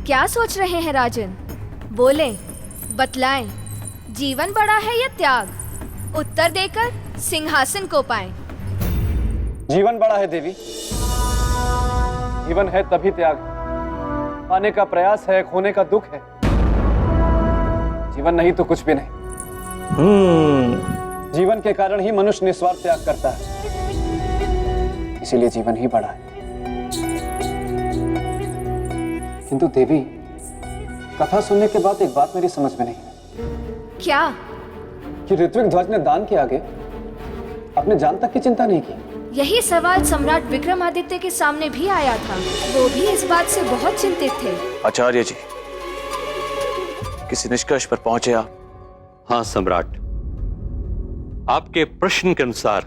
क्या सोच रहे हैं राजन? बोले, बतलाएं, जीवन बड़ा है या त्याग? उत्तर देकर सिंहासन को पाएं। जीवन बड़ा है देवी। जीवन है तभी त्याग, पाने का प्रयास है, खोने का दुख है। जीवन नहीं तो कुछ भी नहीं। जीवन के कारण ही मनुष्य निस्वार्थ त्याग करता है, इसीलिए जीवन ही बड़ा है। किंतु देवी, कथा सुनने के बाद एक बात मेरी समझ में नहीं है। क्या? कि ऋत्विक ध्वज ने दान के आगे अपने जान तक की चिंता नहीं की। यही सवाल सम्राट विक्रमादित्य के सामने भी आया था। वो भी इस बात से बहुत चिंतित थे। आचार्य जी, किसी निष्कर्ष पर पहुंचे आप? हाँ सम्राट, आपके प्रश्न के अनुसार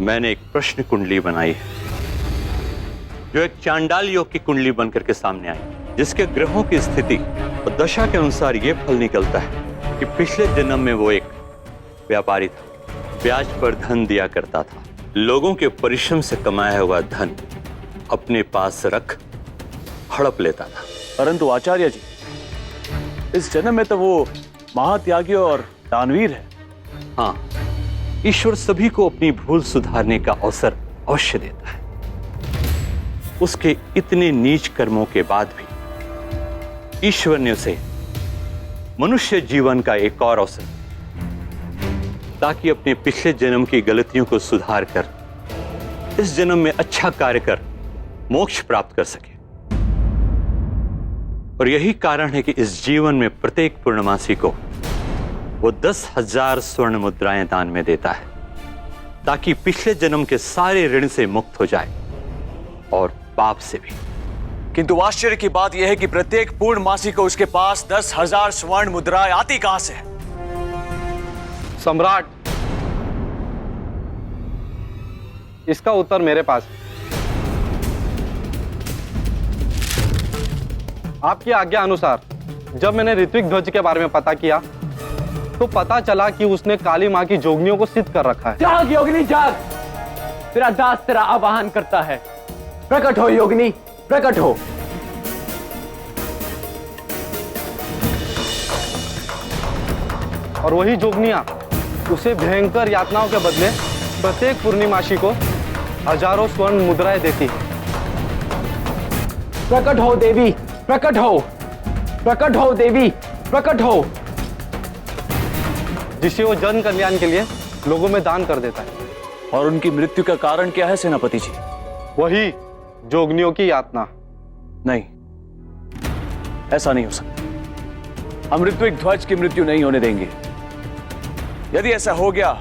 मैंने एक प्रश्न कुंडली बनाई है, जो एक चांडाल योग की कुंडली बनकर के सामने आई, जिसके ग्रहों की स्थिति और दशा के अनुसार यह फल निकलता है कि पिछले जन्म में वो एक व्यापारी था, ब्याज पर धन दिया करता था, लोगों के परिश्रम से कमाया हुआ धन अपने पास रख हड़प लेता था। परंतु आचार्य जी, इस जन्म में तो वो महात्यागी और दानवीर है। हाँ, ईश्वर सभी को अपनी भूल सुधारने का अवसर अवश्य देता है। उसके इतने नीच कर्मों के बाद भी ईश्वर ने उसे मनुष्य जीवन का एक और अवसर, ताकि अपने पिछले जन्म की गलतियों को सुधार कर इस जन्म में अच्छा कार्य कर मोक्ष प्राप्त कर सके। और यही कारण है कि इस जीवन में प्रत्येक पूर्णमासी को वो 10,000 स्वर्ण मुद्राएं दान में देता है, ताकि पिछले जन्म के सारे ऋण से मुक्त हो जाए और पाप से भी। किंतु आश्चर्य की बात यह है कि प्रत्येक पूर्णमासी को उसके पास 10,000 स्वर्ण मुद्राएं आती कहां से? सम्राट, इसका उत्तर मेरे पास है। आपकी आज्ञा अनुसार जब मैंने ऋत्विक ध्वज के बारे में पता किया तो पता चला कि उसने काली मां की जोगनियों को सिद्ध कर रखा है। जाग योगिनी जाग, तेरा दास तेरा आवाहन करता है। प्रकट हो योगिनी, प्रकट हो। और वही जोगनियां उसे भयंकर यातनाओं के बदले प्रत्येक पूर्णिमासी को हजारों स्वर्ण मुद्राएं देती है। प्रकट हो देवी, प्रकट हो, प्रकट हो देवी, प्रकट हो। जिसे वो जन कल्याण के लिए लोगों में दान कर देता है। और उनकी मृत्यु का कारण क्या है सेनापति जी? वही जोगनियों की यातना। नहीं, ऐसा नहीं हो सकता। हम ऋत्विक ध्वज की मृत्यु नहीं होने देंगे। यदि ऐसा हो गया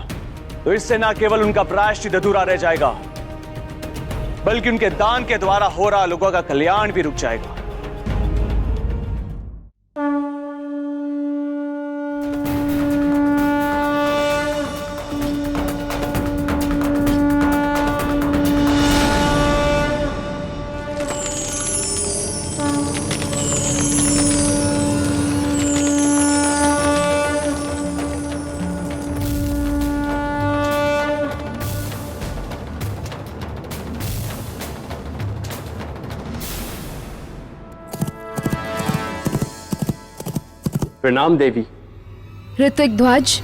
तो इससे न केवल उनका प्रायश्चित अधूरा रह जाएगा, बल्कि उनके दान के द्वारा हो रहा लोगों का कल्याण भी रुक जाएगा। प्रणाम देवी। ऋत्विक ध्वज,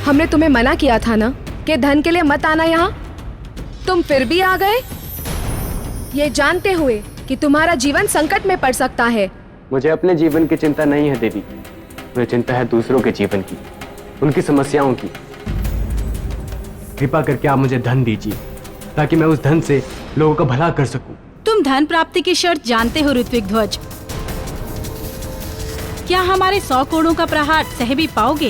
हमने तुम्हें मना किया था ना कि धन के लिए मत आना यहाँ। तुम फिर भी आ गए, ये जानते हुए कि तुम्हारा जीवन संकट में पड़ सकता है। मुझे अपने जीवन की चिंता नहीं है देवी, मुझे चिंता है दूसरों के जीवन की, उनकी समस्याओं की। कृपा करके आप मुझे धन दीजिए ताकि मैं उस धन से लोगों का भला कर सकूं। तुम धन प्राप्ति की शर्त जानते हो ऋत्विक ध्वज। क्या हमारे 100 कोड़ों का प्रहार सह भी पाओगे?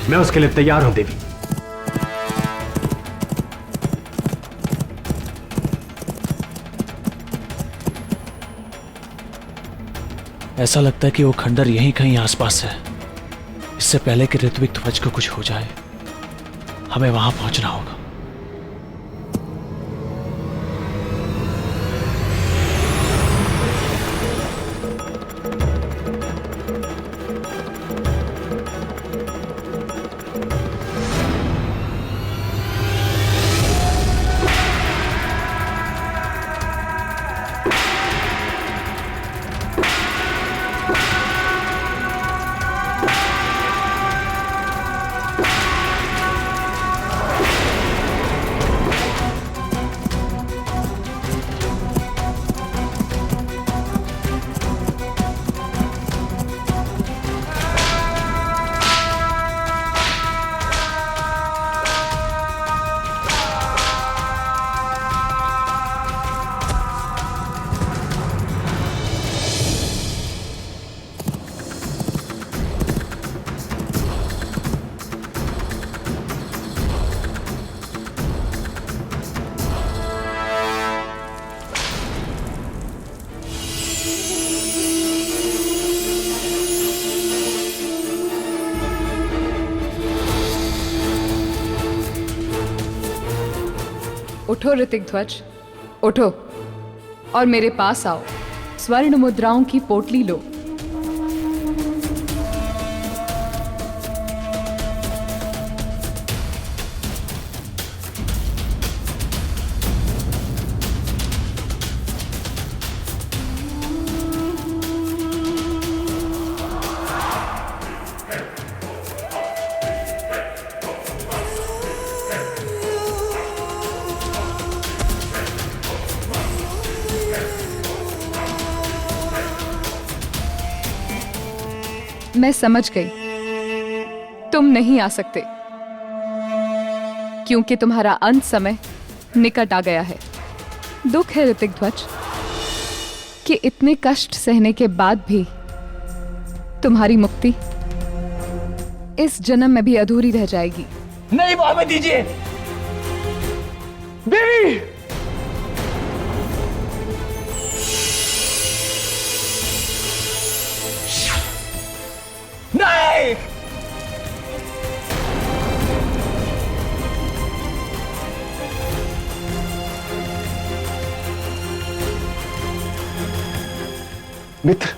मैं उसके लिए तैयार हूं देवी। ऐसा लगता है कि वो खंडर यहीं कहीं आसपास है। इससे पहले कि ऋत्विक ध्वज को कुछ हो जाए, हमें वहां पहुंचना होगा। उठो ऋतिक ध्वज, उठो और मेरे पास आओ। स्वर्ण मुद्राओं की पोटली लो। मैं समझ गई, तुम नहीं आ सकते क्योंकि तुम्हारा अंत समय निकट आ गया है। दुख है ऋतिक ध्वज कि इतने कष्ट सहने के बाद भी तुम्हारी मुक्ति इस जन्म में भी अधूरी रह जाएगी। नहीं भावे दीजिए देवी। नहीं, मित्र,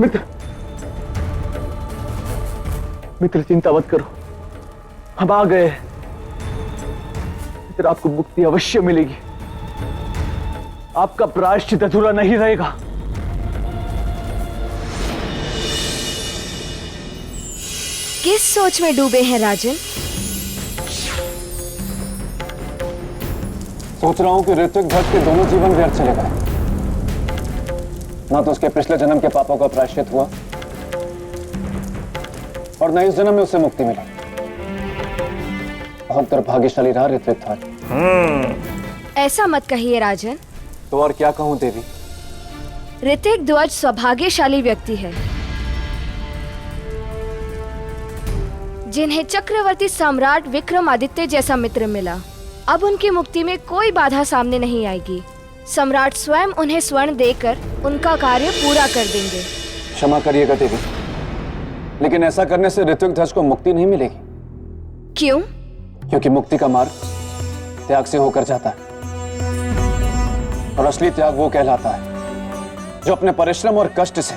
मित्र, मित्र चिंता मत करो, हम आ गए। मित्र आपको मुक्ति अवश्य मिलेगी, आपका प्रायश्चित अधूरा नहीं रहेगा। किस सोच में डूबे हैं राजन? सोच रहा हूं कि ऋत्विक ध्वज के दोनों जीवन व्यर्थ चले गए। ना तो उसके पिछले जन्म के पापों का प्रायश्चित हुआ और न इस जन्म में उसे मुक्ति मिली। बहुत दुर्भाग्यशाली रहा ऋत्विक ध्वज। ऐसा मत कहिए राजन। तो और क्या कहूं देवी? ऋतिक ध्वज सौभाग्यशाली व्यक्ति है जिन्हें चक्रवर्ती सम्राट विक्रमादित्य जैसा मित्र मिला। अब उनकी मुक्ति में कोई बाधा सामने नहीं आएगी। सम्राट स्वयं उन्हें स्वर्ण देकर उनका कार्य पूरा कर देंगे। क्षमा करिएगा देवी, लेकिन ऐसा करने से ऋत्विक ध्वज को मुक्ति नहीं मिलेगी। क्यों? क्योंकि मुक्ति का मार्ग त्याग से होकर जाता है और असली त्याग वो कहलाता है जो अपने परिश्रम और कष्ट से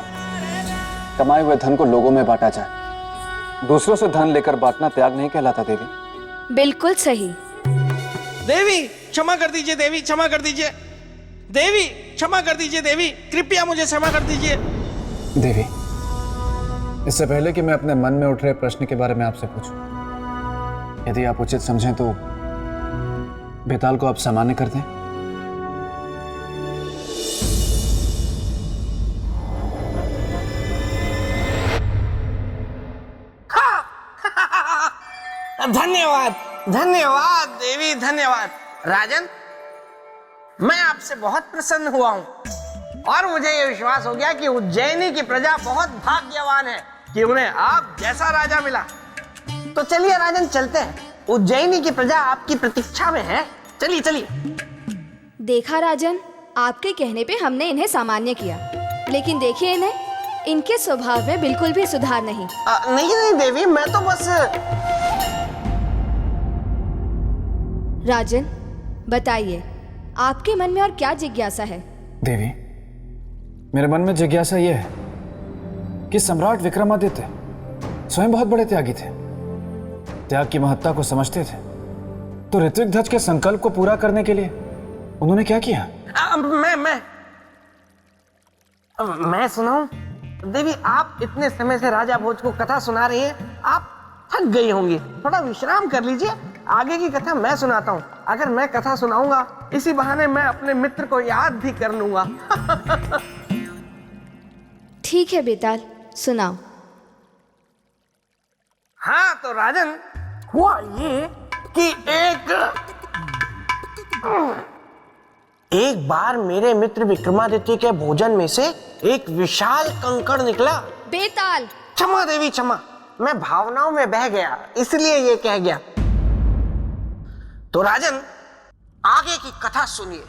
कमाए हुए धन को लोगों में बांटा जाए। दूसरों से धन लेकर बांटना त्याग नहीं कहलाता देवी। बिल्कुल सही। देवी क्षमा कर दीजिए, देवी क्षमा कर दीजिए, देवी क्षमा कर दीजिए, देवी कृपया मुझे क्षमा कर दीजिए। देवी, इससे पहले कि मैं अपने मन में उठ रहे प्रश्न के बारे में आपसे पूछूं, यदि आप उचित समझें तो बेताल को आप सामान्य कर दें। धन्यवाद धन्यवाद देवी, धन्यवाद। राजन, मैं आपसे बहुत प्रसन्न हुआ हूं और मुझे यह विश्वास हो गया कि उज्जैनी की प्रजा बहुत भाग्यवान है कि उन्हें आप जैसा राजा मिला। तो चलिए राजन, चलते हैं। उज्जैनी की प्रजा आपकी प्रतीक्षा में है। चलिए चलिए। देखा राजन, आपके कहने पे हमने इन्हें सामान्य किया, लेकिन देखिए इन्हें, इनके स्वभाव में बिल्कुल भी सुधार नहीं। नहीं देवी, मैं तो बस। राजन बताइए, आपके मन में और क्या जिज्ञासा है? देवी, मेरे मन में जिज्ञासा यह है कि सम्राट विक्रमादित्य स्वयं बहुत बड़े त्यागी थे त्याग की महत्ता को समझते थे तो ऋत्विक ध्वज के संकल्प को पूरा करने के लिए उन्होंने क्या किया? मैं सुनाऊं? देवी, आप इतने समय से राजा भोज को कथा सुना रही हैं, आप थक गई होंगी, थोड़ा विश्राम कर लीजिए। आगे की कथा मैं सुनाता हूँ। अगर मैं कथा सुनाऊंगा इसी बहाने मैं अपने मित्र को याद भी कर लूंगा। ठीक है बेताल, सुनाओ। हाँ तो राजन, हुआ ये कि एक बार मेरे मित्र विक्रमादित्य के भोजन में से एक विशाल कंकड़ निकला। बेताल! क्षमा देवी क्षमा, मैं भावनाओं में बह गया इसलिए ये कह गया। तो राजन, आगे की कथा सुनिए।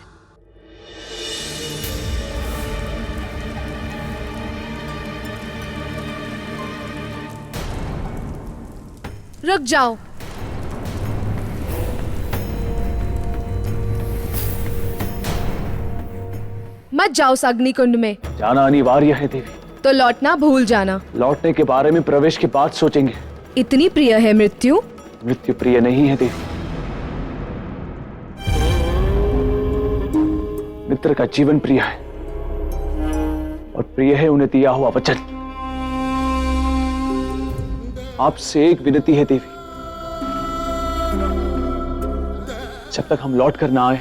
रुक जाओ। मत जाओ उस अग्निकुंड में। जाना अनिवार्य है देवी। तो लौटना भूल जाना। लौटने के बारे में प्रवेश के बाद सोचेंगे। इतनी प्रिय है मृत्यु? मृत्यु प्रिय नहीं है देवी। मित्र का जीवन प्रिय है और प्रिय है उन्हें दिया हुआ वचन। आपसे एक विनती है देवी, जब तक हम लौट कर ना आए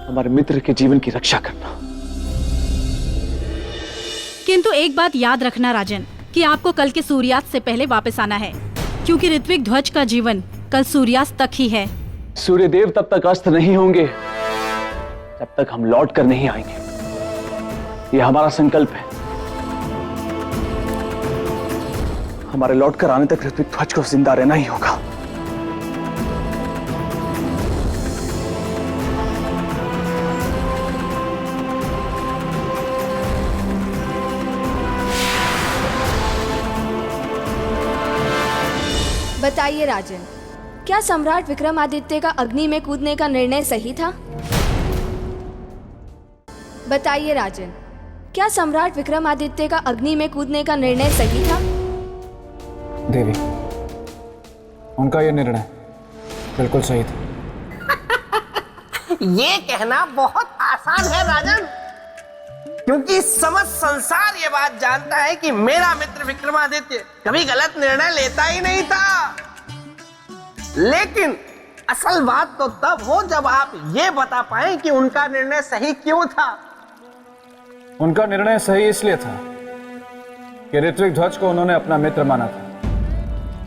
हमारे मित्र के जीवन की रक्षा करना। किंतु एक बात याद रखना राजन, कि आपको कल के सूर्यास्त से पहले वापस आना है, क्योंकि ऋत्विक ध्वज का जीवन कल सूर्यास्त तक ही है। सूर्यदेव तब तक अस्त नहीं होंगे जब तक हम लौट कर नहीं आएंगे। यह हमारा संकल्प है। हमारे लौट कर आने तक ऋत्विक ध्वज को जिंदा रहना ही होगा। बताइए राजन, क्या सम्राट विक्रमादित्य का अग्नि में कूदने का निर्णय सही था? बताइए राजन, क्या सम्राट विक्रमादित्य का अग्नि में कूदने का निर्णय सही था? देवी, उनका यह निर्णय बिल्कुल सही था। ये कहना बहुत आसान है राजन, क्योंकि समस्त संसार ये बात जानता है कि मेरा मित्र विक्रमादित्य कभी गलत निर्णय लेता ही नहीं था। लेकिन असल बात तो तब हो जब आप ये बता पाए कि उनका निर्णय सही क्यों था। उनका निर्णय सही इसलिए था कि ऋत्विक ध्वज को उन्होंने अपना मित्र माना था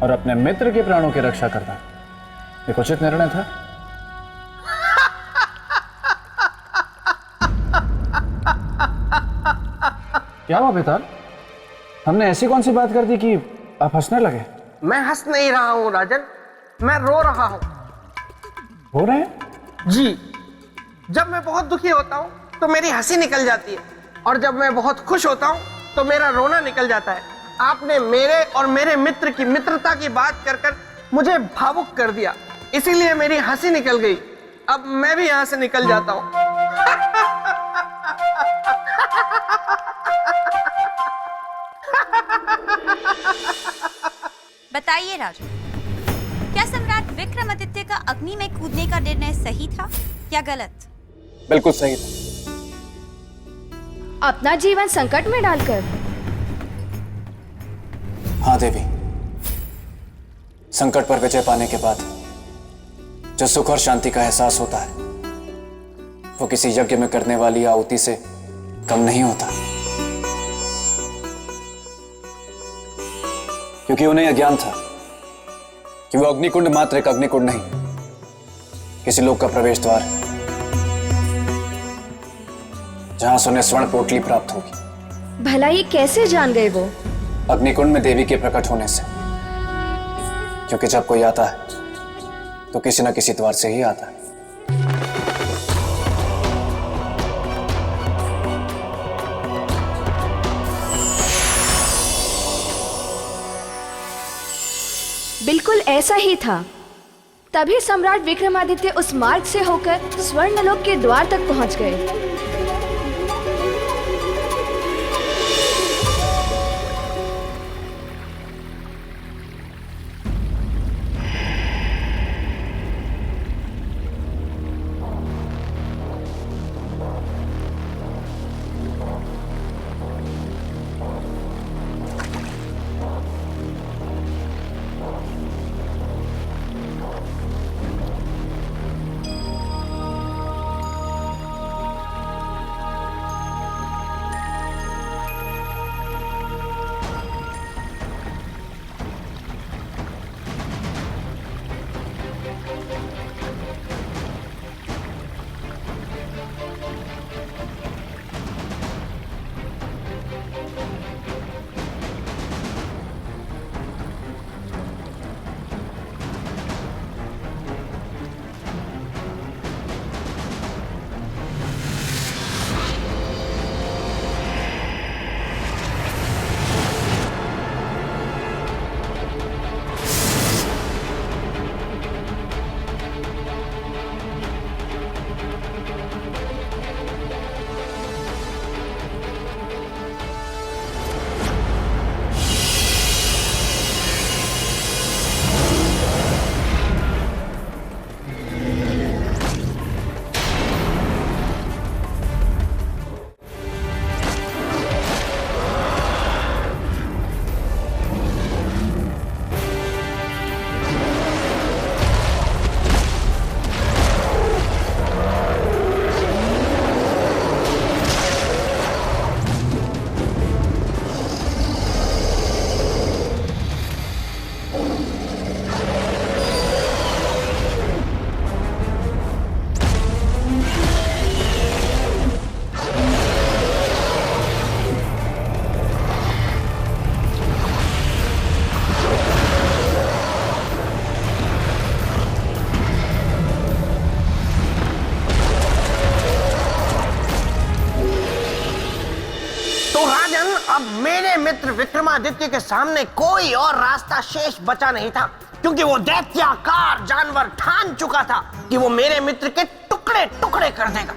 और अपने मित्र के प्राणों की रक्षा करना एक उचित निर्णय था। क्या हुआ बेताल? हमने ऐसी कौन सी बात कर दी कि आप हंसने लगे? मैं हंस नहीं रहा हूं राजन, मैं रो रहा हूं। हो रहे हैं? जी, जब मैं बहुत दुखी होता हूं तो मेरी हंसी निकल जाती है, और जब मैं बहुत खुश होता हूं तो मेरा रोना निकल जाता है। आपने मेरे और मेरे मित्र की मित्रता की बात कर कर मुझे भावुक कर दिया, इसीलिए मेरी हंसी निकल गई। अब मैं भी यहां से निकल जाता हूं। बताइए राजन, क्या सम्राट विक्रमादित्य का अग्नि में कूदने का निर्णय सही था या गलत? बिल्कुल सही था। अपना जीवन संकट में डालकर? हाँ देवी, संकट पर विजय पाने के बाद जो सुख और शांति का एहसास होता है वो किसी यज्ञ में करने वाली आहुति से कम नहीं होता, क्योंकि उन्हें यह ज्ञान था कि वो अग्निकुंड मात्र एक अग्निकुंड नहीं, किसी लोक का प्रवेश द्वार है जहां से उन्हें स्वर्ण पोटली प्राप्त होगी। भला ये कैसे जान गए वो? अग्निकुंड में देवी के प्रकट होने से, क्योंकि जब कोई आता है तो किसी न किसी द्वार से ही आता है। बिल्कुल ऐसा ही था। तभी सम्राट विक्रमादित्य उस मार्ग से होकर स्वर्णलोक के द्वार तक पहुंच गए। विक्रमादित्य के सामने कोई और रास्ता शेष बचा नहीं था, क्योंकि वो दैत्याकार जानवर ठान चुका था कि वो मेरे मित्र के टुकड़े टुकड़े कर देगा।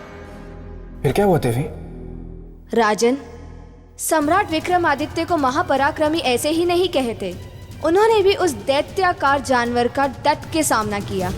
फिर क्या हुआ देवी? राजन, सम्राट विक्रमादित्य को महापराक्रमी ऐसे ही नहीं कहते। उन्होंने भी उस दैत्याकार जानवर का डट के सामना किया।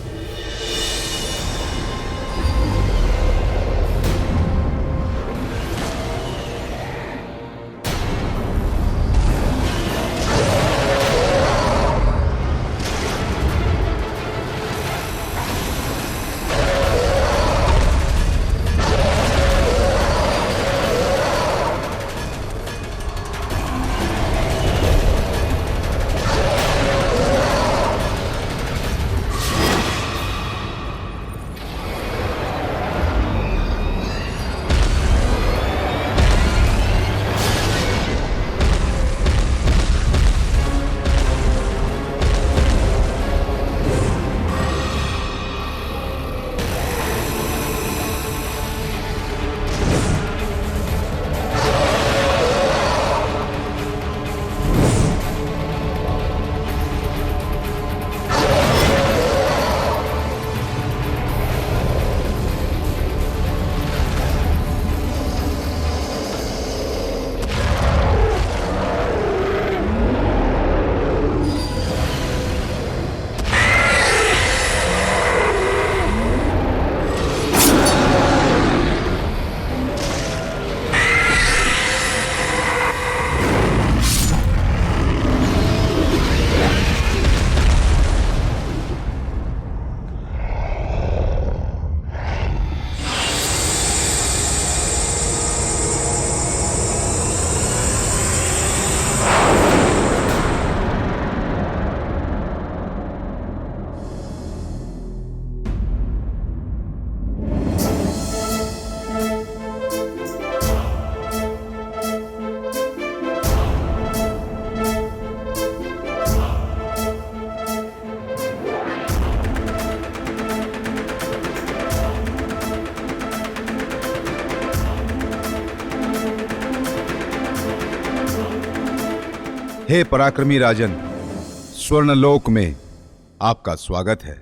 हे पराक्रमी राजन, स्वर्णलोक में आपका स्वागत है।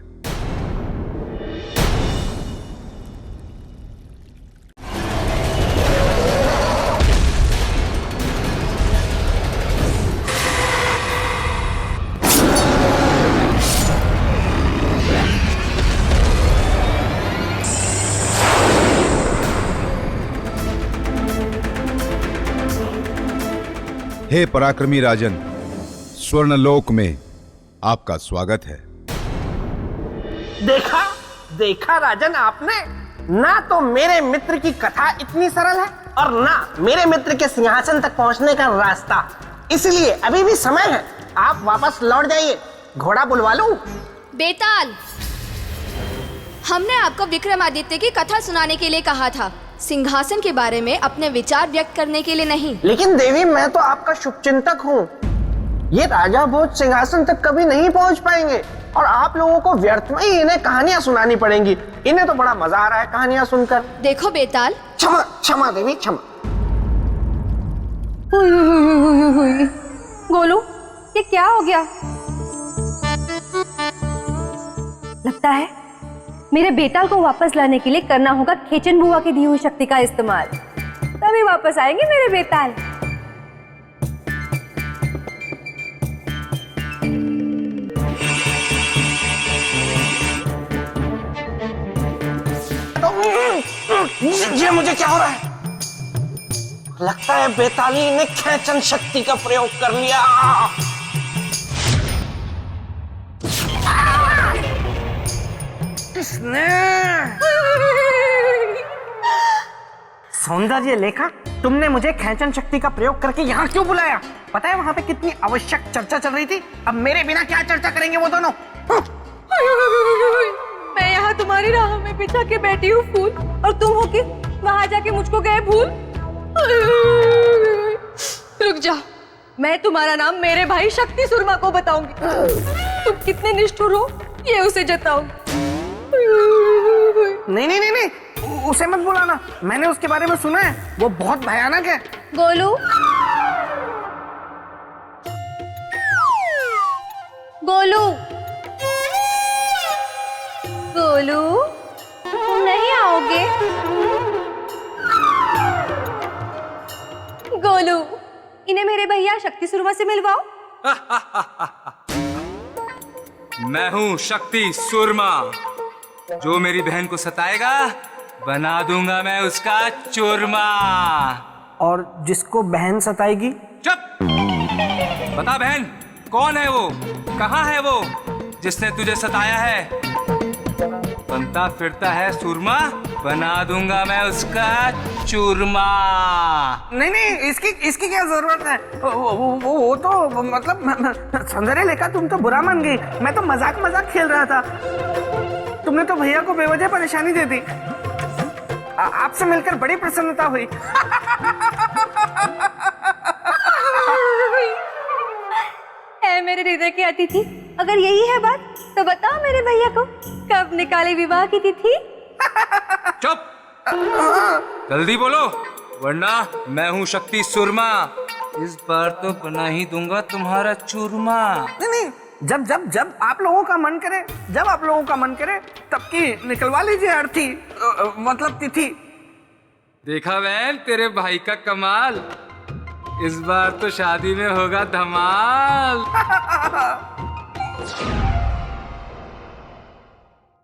हे पराक्रमी राजन, स्वर्णलोक में आपका स्वागत है। देखा देखा राजन आपने, ना तो मेरे मित्र की कथा इतनी सरल है और ना मेरे मित्र के सिंहासन तक पहुंचने का रास्ता। इसलिए अभी भी समय है, आप वापस लौट जाइए। घोड़ा बुलवा लूं? बेताल, हमने आपको विक्रमादित्य की कथा सुनाने के लिए कहा था, सिंहासन के बारे में अपने विचार व्यक्त करने के लिए नहीं। लेकिन देवी, मैं तो आपका शुभचिंतक हूँ। ये राजा भोज सिंहासन तक कभी नहीं पहुँच पाएंगे और आप लोगों को व्यर्थ में ही इन्हें कहानियां सुनानी पड़ेंगी। इन्हें तो बड़ा मजा आ रहा है कहानियां सुनकर। देखो बेताल, क्षमा क्षमा देवी, क्षमा। गोलू, ये क्या हो गया? लगता है मेरे बेताल को वापस लाने के लिए करना होगा खेचन बुआ की दी हुई शक्ति का इस्तेमाल, तभी वापस आएंगे मेरे बेताल। ये मुझे क्या हो रहा है? लगता है बेताली ने खेचन शक्ति का प्रयोग कर लिया। किसने? सौंदर्य लेखा, तुमने मुझे खेचन शक्ति का प्रयोग करके यहाँ क्यों बुलाया? पता है वहाँ पे कितनी आवश्यक चर्चा चल रही थी। अब मेरे बिना क्या चर्चा करेंगे वो दोनों? मैं यहाँ तुम्हारी राह में बिछा के बैठी हूँ फूल, और तुम हो कि वहाँ जाके मुझको गए भूल। रुक जा, मैं तुम्हारा नाम मेरे भाई शक्ति सुरमा को बताऊंगी। तुम कितने निष्ठुर हो ये उसे जताऊंगी। नहीं नहीं नहीं नहीं, उसे मत बुलाना, मैंने उसके बारे में सुना है, वो बहुत भयानक है। गोलू, गोलू, इन्हें मेरे भैया शक्ति सुरमा से मिलवाओ। मैं हूँ शक्ति सुरमा। जो मेरी बहन को सताएगा बना दूंगा मैं उसका चूरमा। और जिसको बहन सताएगी? चुप! बता बहन, कौन है वो, कहाँ है वो जिसने तुझे सताया है? बनता फिरता है सुरमा, बना दूंगा मैं उसका चूरमा। नहीं नहीं, इसकी क्या जरूरत है? वो तो मतलब सौंदर्य लेखा, तुम तो बुरा मान गई। मैं तो मजाक खेल रहा था। तुमने तो भैया को बेवजह परेशानी दे दी। आपसे मिलकर बड़ी प्रसन्नता हुई। है मेरे हृदय के अतिथि, अगर यही है बात तो बताओ मेरे भैया को कब निकाले विवाह की तिथि? चुप! जल्दी बोलो, वरना मैं हूँ शक्ति सुरमा। इस बार तो बना ही दूंगा तुम्हारा चूरमा। नहीं, जब आप लोगों का मन करे तब की निकलवा लीजिए अर्थी, मतलब तिथि। देखा बहन तेरे भाई का कमाल। इस बार तो शादी में होगा धमाल।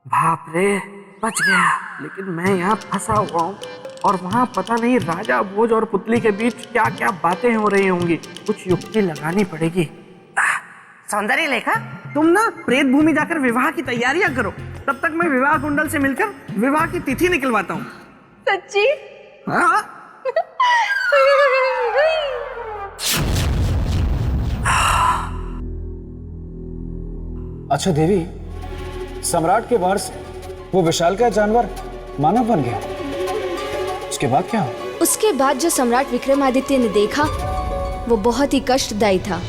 बाप रे, बच गया। लेकिन मैं यहाँ फंसा हुआ हूँ और वहाँ पता नहीं राजा भोज और पुतली के बीच क्या क्या बातें हो रही होंगी। कुछ युक्ति लगानी पड़ेगी। सौंदर्य लेखा, तुम ना प्रेत भूमि जाकर विवाह की तैयारियां करो। तब तक मैं विवाह कुंडल से मिलकर विवाह की तिथि निकलवाता हूँ। सच्ची? हाँ। अच्छा देवी, सम्राट के वार से वो विशालकाय जानवर मानव बन गया, उसके बाद क्या हुआ? उसके बाद जो सम्राट विक्रमादित्य ने देखा वो बहुत ही कष्टदायी था।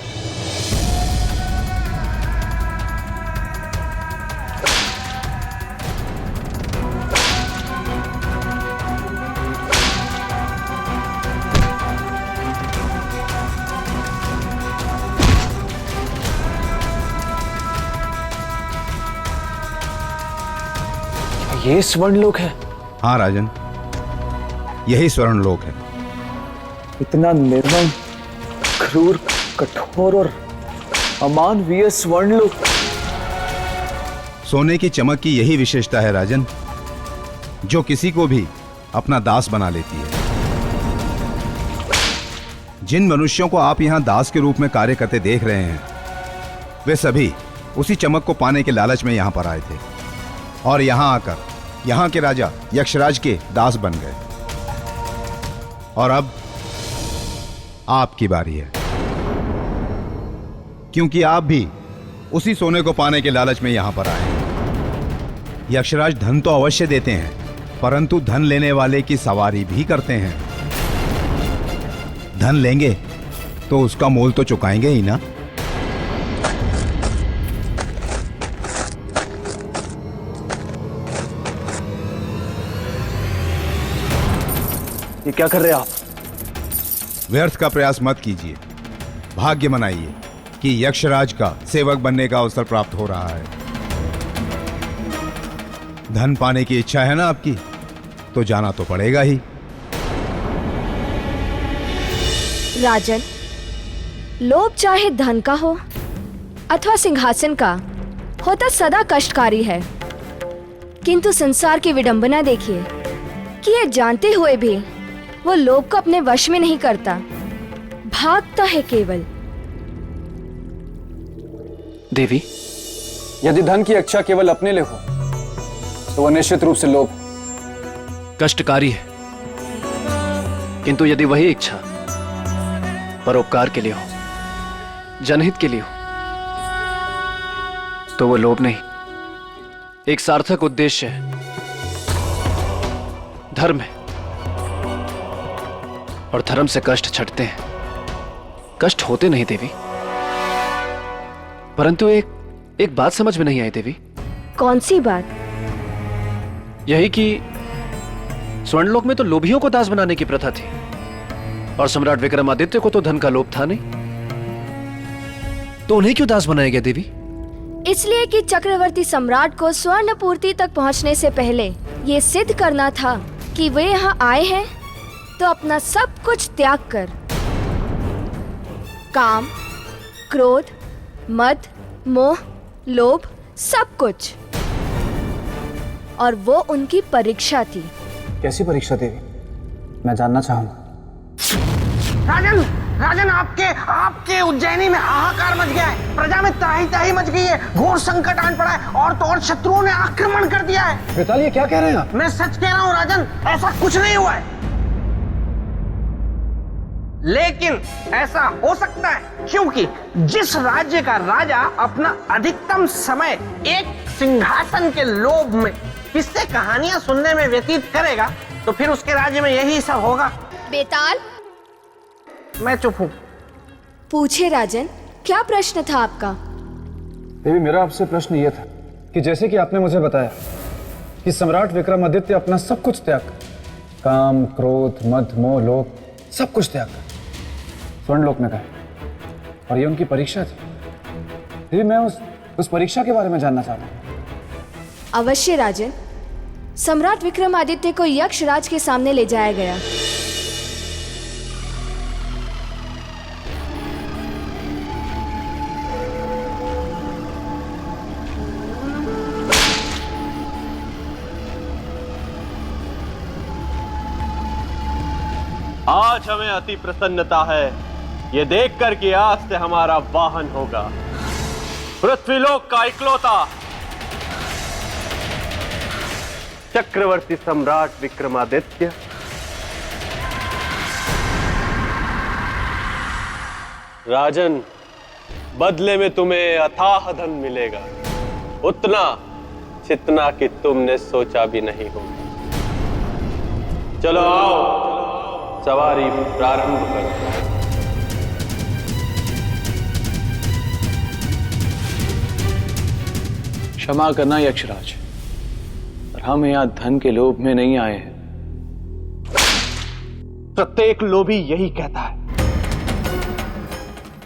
ये स्वर्णलोक है? हाँ राजन, यही स्वर्णलोक है। इतना निर्मम, क्रूर, कठोर और अमानवीय स्वर्णलोक। सोने की चमक की यही विशेषता है राजन, जो किसी को भी अपना दास बना लेती है। जिन मनुष्यों को आप यहां दास के रूप में कार्य करते देख रहे हैं, वे सभी उसी चमक को पाने के लालच में यहां पर आए थे और यहां आकर यहां के राजा यक्षराज के दास बन गए। और अब आपकी बारी है, क्योंकि आप भी उसी सोने को पाने के लालच में यहां पर आए। यक्षराज धन तो अवश्य देते हैं, परंतु धन लेने वाले की सवारी भी करते हैं। धन लेंगे तो उसका मोल तो चुकाएंगे ही ना। ये क्या कर रहे हैं आप? व्यर्थ का प्रयास मत कीजिए, भाग्य मनाइए कि यक्षराज का सेवक बनने का अवसर प्राप्त हो रहा है। धन पाने की इच्छा है ना आपकी, तो जाना तो पड़ेगा ही। राजन, लोभ चाहे धन का हो अथवा सिंहासन का, होता सदा कष्टकारी है। किंतु संसार की विडंबना देखिए कि ये जानते हुए भी वो लोभ को अपने वश में नहीं करता, भागता है केवल। देवी, यदि धन की इच्छा केवल अपने लिए हो तो वह निश्चित रूप से लोभ कष्टकारी है, किंतु यदि वही इच्छा परोपकार के लिए हो, जनहित के लिए हो, तो वो लोभ नहीं, एक सार्थक उद्देश्य है, धर्म है। और धर्म से कष्ट छटते हैं, कष्ट होते नहीं देवी। परंतु एक बात समझ में नहीं आई देवी। कौन सी बात? यही कि स्वर्णलोक में तो लोभियों को दास बनाने की प्रथा थी, और सम्राट विक्रमादित्य को तो धन का लोभ था नहीं, तो उन्हें क्यों दास बनाया गया देवी? इसलिए कि चक्रवर्ती सम्राट को स्वर्ण पूर्ति तक पहुंचने से पहले ये सिद्ध करना था कि वे यहाँ आए हैं तो अपना सब कुछ त्याग कर काम, क्रोध, मद, मोह, लोभ, सब कुछ। और वो उनकी परीक्षा थी। कैसी परीक्षा देवी? मैं जानना चाहूंगा। राजन, राजन, आपके उज्जैनी में हाहाकार मच गया है। प्रजा में त्राही त्राही मच गई है। घोर संकट आन पड़ा है और तो और शत्रुओं ने आक्रमण कर दिया है। बेताल, ये क्या कह रहे हैं आप? मैं सच कह रहा हूं राजन, ऐसा कुछ नहीं हुआ है। लेकिन ऐसा हो सकता है क्योंकि जिस राज्य का राजा अपना अधिकतम समय एक सिंहासन के लोभ में किससे कहानियां सुनने में व्यतीत करेगा, तो फिर उसके राज्य में यही सब होगा। बेताल, मैं चुप हूं। पूछे राजन, क्या प्रश्न था आपका? देवी, मेरा आपसे प्रश्न ये था कि जैसे कि आपने मुझे बताया कि सम्राट विक्रमादित्य अपना सब कुछ त्याग कर, काम, क्रोध, मद, मोह, लोभ, सब कुछ त्याग कर स्वर्णलोक में गए, और ये उनकी परीक्षा थी। देवी, मैं उस परीक्षा के बारे में जानना चाहता हूँ। अवश्य राजन। सम्राट विक्रमादित्य को यक्षराज के सामने ले जाया गया। आज हमें अति प्रसन्नता है ये देखकर कि आज से हमारा वाहन होगा पृथ्वीलोक का इकलौता चक्रवर्ती सम्राट विक्रमादित्य। राजन, बदले में तुम्हें अथाह धन मिलेगा, उतना जितना कि तुमने सोचा भी नहीं होगा। चलो आओ, सवारी प्रारंभ करो। क्षमा करना यक्षराज, पर हम यहाँ धन के लोभ में नहीं आए हैं। प्रत्येक लोभी यही कहता है।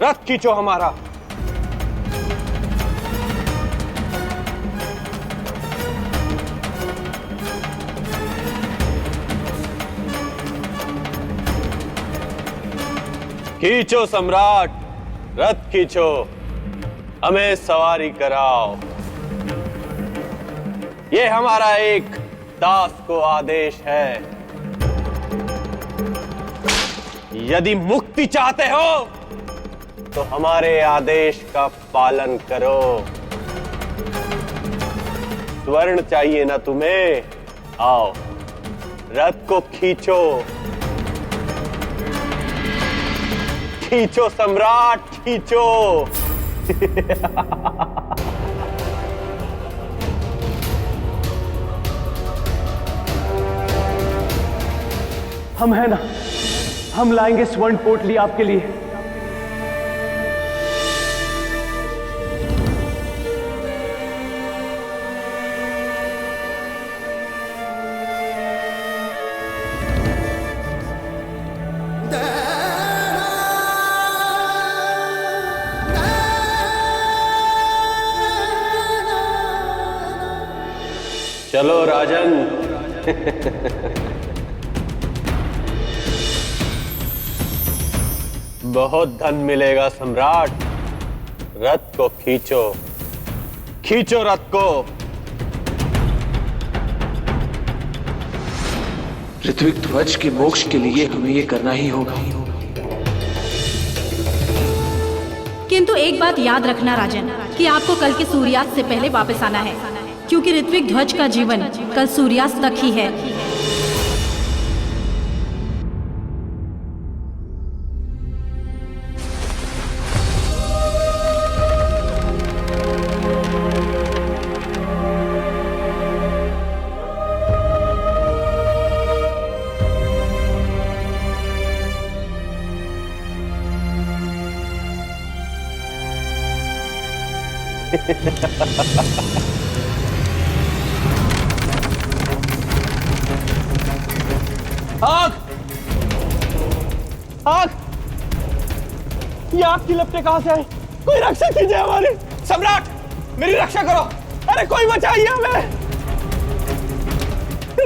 रथ खींचो हमारा। खींचो सम्राट, रथ खींचो, हमें सवारी कराओ। ये हमारा एक दास को आदेश है। यदि मुक्ति चाहते हो तो हमारे आदेश का पालन करो। स्वर्ण चाहिए ना तुम्हें? आओ, रथ को खींचो, खींचो सम्राट, खींचो। हम है ना, हम लाएंगे स्वर्ण पोटली आपके लिए। चलो राजन। बहुत धन मिलेगा सम्राट। रथ को खींचो, खींचो रथ को। ऋत्विक ध्वज के मोक्ष के लिए हमें ये करना ही होगा। किंतु एक बात याद रखना राजन, कि आपको कल के सूर्यास्त से पहले वापस आना है, क्योंकि ऋत्विक ध्वज का जीवन कल सूर्यास्त तक ही है। आग! आग! ये आग की लपटें कहां से आई? कोई रक्षा कीजिए हमारी। सम्राट, मेरी रक्षा करो। अरे कोई बचाइए हमें।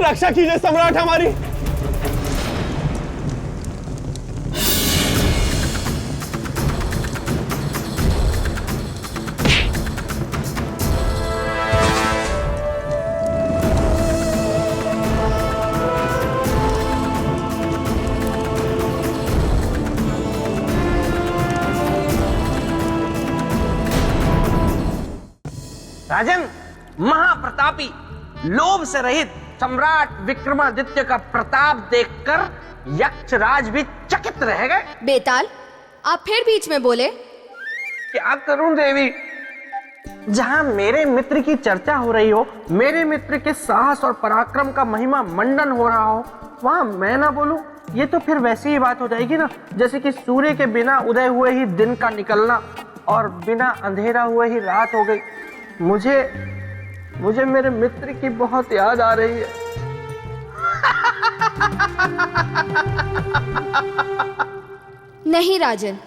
रक्षा कीजिए सम्राट हमारी। राजन, महाप्रतापी लोभ से रहित सम्राट विक्रमादित्य का प्रताप देखकर यक्षराज भी चकित रह गए। बेताल, आप फिर बीच में बोले। क्या करूं देवी, जहां मेरे मित्र की चर्चा हो रही हो, मेरे मित्र के साहस और पराक्रम का महिमा मंडन हो रहा हो, वहां मैं ना बोलूं, ये तो फिर वैसी ही बात हो जाएगी ना, जैसे कि सूर्य के बिना उदय हुए ही दिन का निकलना और बिना अंधेरा हुए ही रात हो गई। मुझे मेरे मित्र की बहुत याद आ रही है। नहीं राजन,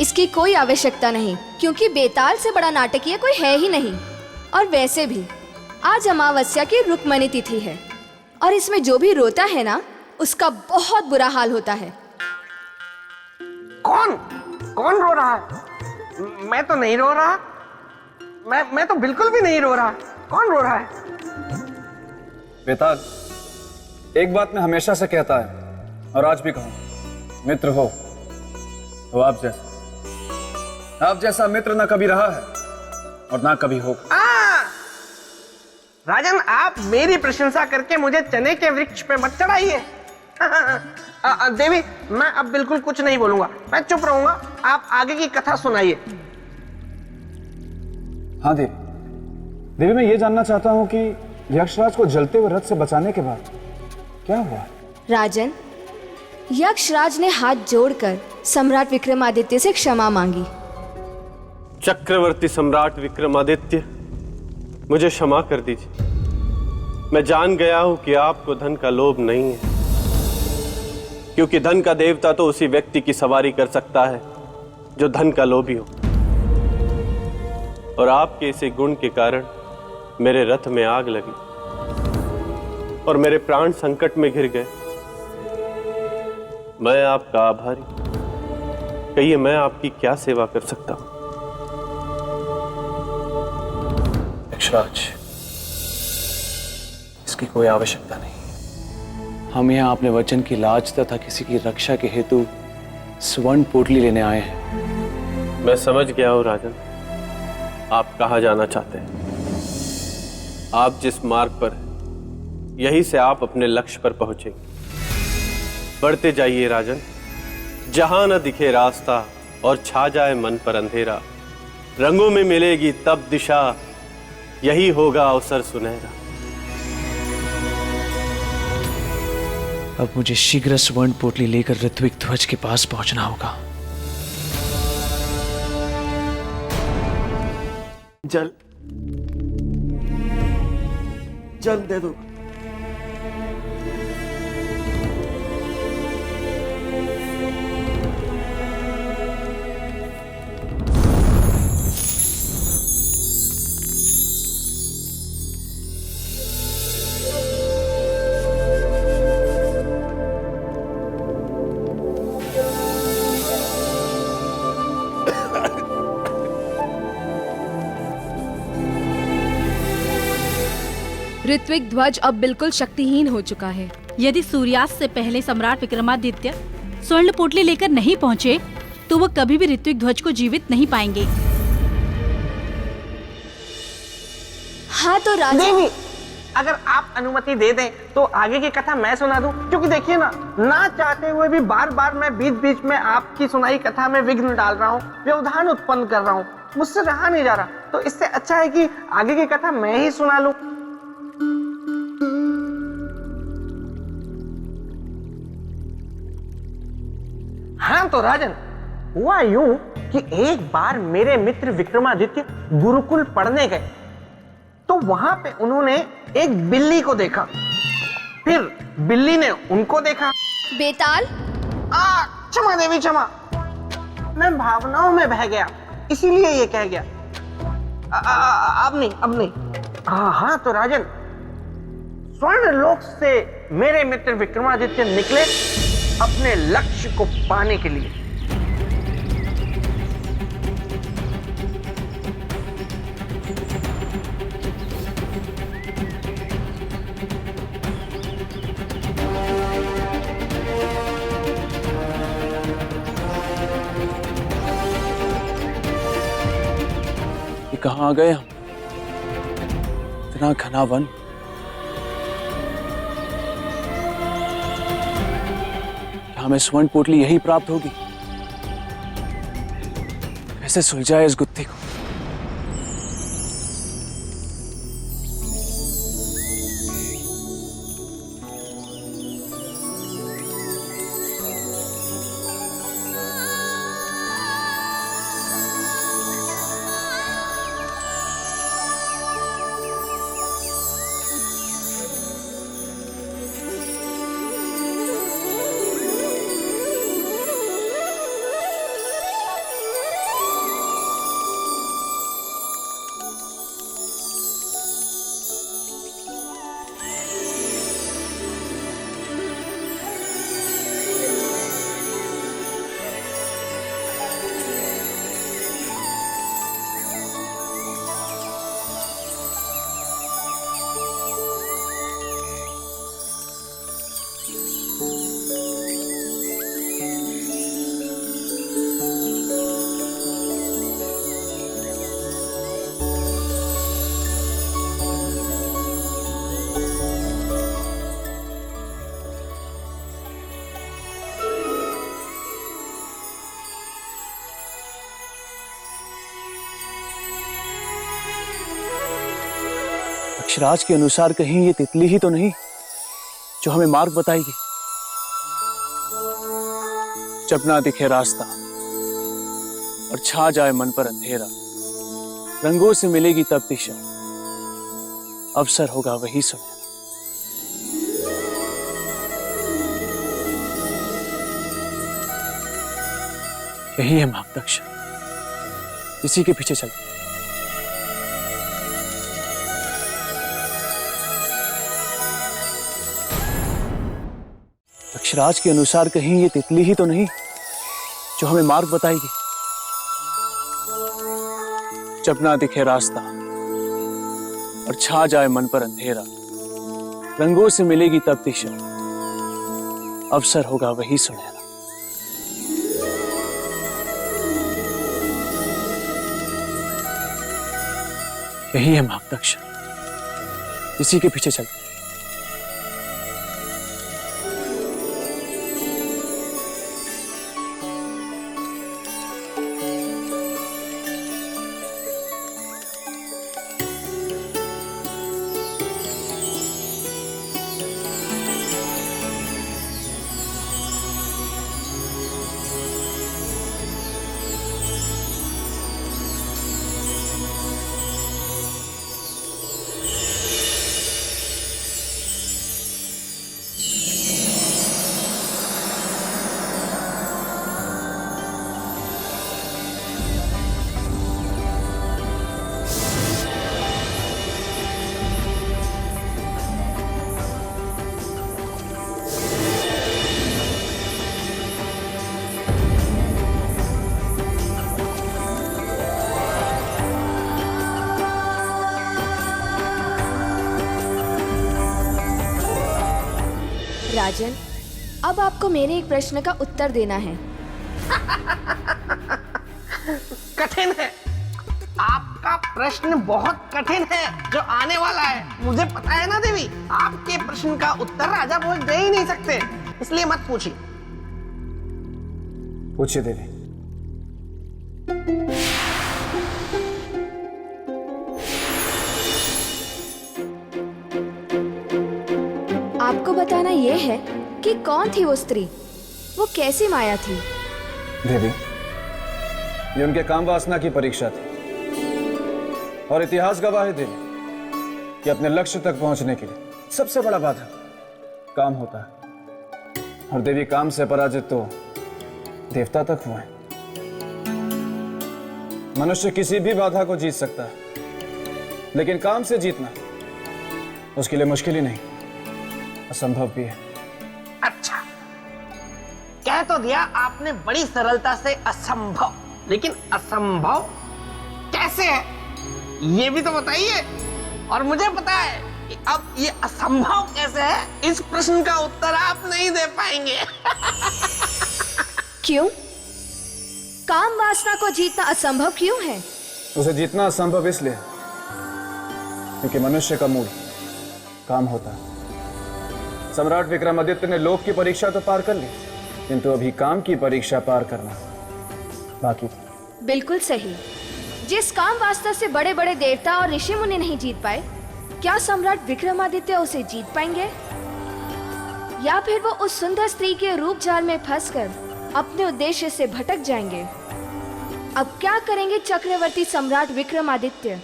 इसकी कोई आवश्यकता नहीं, क्योंकि बेताल से बड़ा नाटकीय कोई है ही नहीं। और वैसे भी आज अमावस्या की रुक्मणी तिथि है, और इसमें जो भी रोता है ना, उसका बहुत बुरा हाल होता है। कौन रो रहा है? मैं तो नहीं रो रहा। मैं तो बिल्कुल भी नहीं रो रहा। कौन रो रहा है? बेताल, एक बात मैं हमेशा से कहता है और आज भी कहूं, मित्र हो तो आप जैसा मित्र ना कभी रहा है और ना कभी होगा। राजन, आप मेरी प्रशंसा करके मुझे चने के वृक्ष पे मत चढ़ाइए। देवी, मैं अब बिल्कुल कुछ नहीं बोलूंगा, मैं चुप रहूंगा। आप आगे की कथा सुनाइए। हाँ देवी, मैं ये जानना चाहता हूं कि यक्षराज को जलते हुए रथ से बचाने के बाद क्या हुआ? राजन, यक्षराज ने हाथ जोड़कर सम्राट विक्रमादित्य से क्षमा मांगी। चक्रवर्ती सम्राट विक्रमादित्य, मुझे क्षमा कर दीजिए। मैं जान गया हूं कि आपको धन का लोभ नहीं है, क्योंकि धन का देवता तो उसी व्यक्ति की सवारी कर सकता है जो धन का लोभी हो। और आपके इसी गुण के कारण मेरे रथ में आग लगी और मेरे प्राण संकट में घिर गए। मैं आपका आभारी। कहिए, मैं आपकी क्या सेवा कर सकता हूं? यक्षराज, इसकी कोई आवश्यकता नहीं। हम यहाँ अपने वचन की लाज तथा किसी की रक्षा के हेतु स्वर्ण पोटली लेने आए हैं। मैं समझ गया हूं राजन, आप कहाँ जाना चाहते हैं। आप जिस मार्ग पर हैं, यहीं से आप अपने लक्ष्य पर पहुंचेंगे। बढ़ते जाइए राजन, जहां न दिखे रास्ता और छा जाए मन पर अंधेरा, रंगों में मिलेगी तब दिशा, यही होगा अवसर सुनहरा। अब मुझे शीघ्र स्वर्ण पोटली लेकर ऋत्विक ध्वज के पास पहुंचना होगा। जल दे दो। ऋत्विक ध्वज अब बिल्कुल शक्तिहीन हो चुका है। यदि सूर्यास्त से पहले सम्राट विक्रमादित्य स्वर्ण पोटली लेकर नहीं पहुँचे, तो वो कभी भी ऋत्विक ध्वज को जीवित नहीं पाएंगे। हाँ तो देवी, अगर आप अनुमति दे दें तो आगे की कथा मैं सुना दूं, क्योंकि देखिए ना चाहते हुए भी बार बार मैं बीच बीच में आपकी सुनाई कथा में विघ्न डाल रहा हूँ, व्यवधान उत्पन्न कर रहा हूँ, मुझसे रहा नहीं जा रहा। तो इससे अच्छा है कि आगे की कथा मैं ही सुना लूं। हाँ तो राजन, हुआ यूं कि एक बार मेरे मित्र विक्रमादित्य गुरुकुल पढ़ने गए, तो वहां पे उन्होंने एक बिल्ली को देखा, फिर बिल्ली ने उनको देखा। बेताल, क्षमा देवी क्षमा, मैं भावनाओं में बह गया, इसीलिए ये कह गया। अब नहीं। हाँ तो राजन, स्वर्ण लोक से मेरे मित्र विक्रमादित्य निकले अपने लक्ष्य को पाने के लिए। ये कहाँ आ गए हम? इतना घना वन। हमें स्वर्ण पोटली यही प्राप्त होगी? कैसे सुलझाए इस गुत्थी को? अक्षराज के अनुसार कहीं ये तितली ही तो नहीं जो हमें मार्ग बताएगी? जब ना दिखे रास्ता और छा जाए मन पर अंधेरा, रंगों से मिलेगी तब दिशा, अवसर होगा वही समय। यही है मार्गदर्शन, इसी के पीछे चल। अक्षराज के अनुसार कहीं ये तितली ही तो नहीं जो हमें मार्ग बताएगी? जब ना दिखे रास्ता और छा जाए मन पर अंधेरा, रंगों से मिलेगी तब दिशा, अवसर होगा वही सुनहरा। यही है मार्गदर्शन, इसी के पीछे चल। राजन, अब आपको मेरे एक प्रश्न का उत्तर देना है। कठिन है, आपका प्रश्न बहुत कठिन है जो आने वाला है। मुझे पता है ना देवी, आपके प्रश्न का उत्तर राजा भोज दे ही नहीं सकते, इसलिए मत पूछिए। पूछिए देवी। आपको बताना यह है कि कौन थी वो स्त्री, वो कैसी माया थी? देवी, ये उनके काम वासना की परीक्षा थी और इतिहास गवाह है देवी कि अपने लक्ष्य तक पहुंचने के लिए सबसे बड़ा बाधा काम होता है। और देवी, काम से पराजित तो देवता तक हुए हैं। मनुष्य किसी भी बाधा को जीत सकता है, लेकिन काम से जीतना उसके लिए मुश्किल ही नहीं। असंभव भी है। अच्छा, कह तो दिया आपने बड़ी सरलता से असंभव, लेकिन असंभव कैसे है ये भी तो बताइए। और मुझे पता है कि अब ये असंभव कैसे है, इस प्रश्न का उत्तर आप नहीं दे पाएंगे। क्यों? काम वासना को जीतना असंभव क्यों है? उसे जीतना असंभव इसलिए क्योंकि मनुष्य का मूल काम होता है। सम्राट विक्रमादित्य ने लोक की परीक्षा तो पार कर ली, किंतु अभी काम की परीक्षा पार करना बाकी था। बिल्कुल सही। जिस काम वासना से बड़े बड़े देवता और ऋषि मुनि नहीं जीत पाए, क्या सम्राट विक्रमादित्य उसे जीत पाएंगे? या फिर वो उस सुंदर स्त्री के रूप जाल में फंसकर अपने उद्देश्य से भटक जाएंगे? अब क्या करेंगे चक्रवर्ती सम्राट विक्रमादित्य?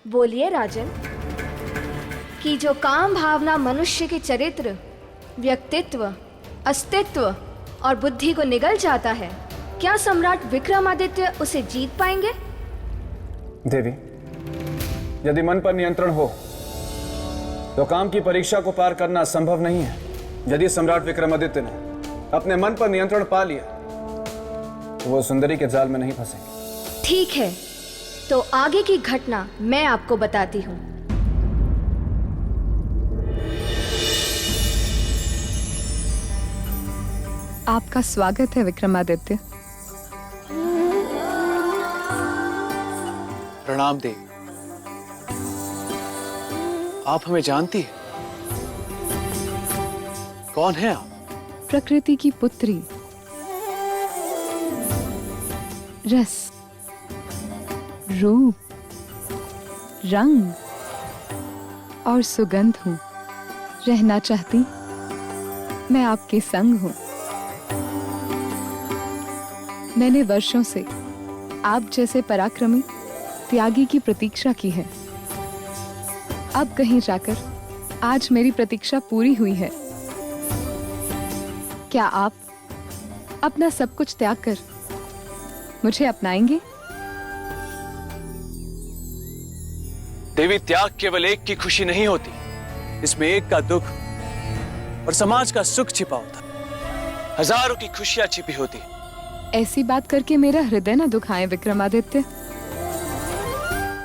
बोलिए राजन। कि जो काम भावना मनुष्य के चरित्र, व्यक्तित्व, अस्तित्व और बुद्धि को निगल जाता है, क्या सम्राट विक्रमादित्य उसे जीत पाएंगे? देवी, यदि मन पर नियंत्रण हो तो काम की परीक्षा को पार करना संभव नहीं है। यदि सम्राट विक्रमादित्य ने अपने मन पर नियंत्रण पा लिया तो वो सुंदरी के जाल में नहीं फंसेंगे। ठीक है, तो आगे की घटना मैं आपको बताती हूँ। आपका स्वागत है विक्रमादित्य। प्रणाम देवी। आप हमें जानती हैं? कौन है आप? प्रकृति की पुत्री, रस, रूप, रंग और सुगंध हूं। रहना चाहती मैं आपके संग हूं। मैंने वर्षों से आप जैसे पराक्रमी त्यागी की प्रतीक्षा की है। अब कहीं जाकर आज मेरी प्रतीक्षा पूरी हुई है। क्या आप अपना सब कुछ त्याग कर मुझे अपनाएंगे? देवी, त्याग केवल एक की खुशी नहीं होती, इसमें एक का दुख और समाज का सुख छिपा होता। हजारों की खुशियां छिपी होती। ऐसी बात करके मेरा हृदय न दुखाए विक्रमादित्य।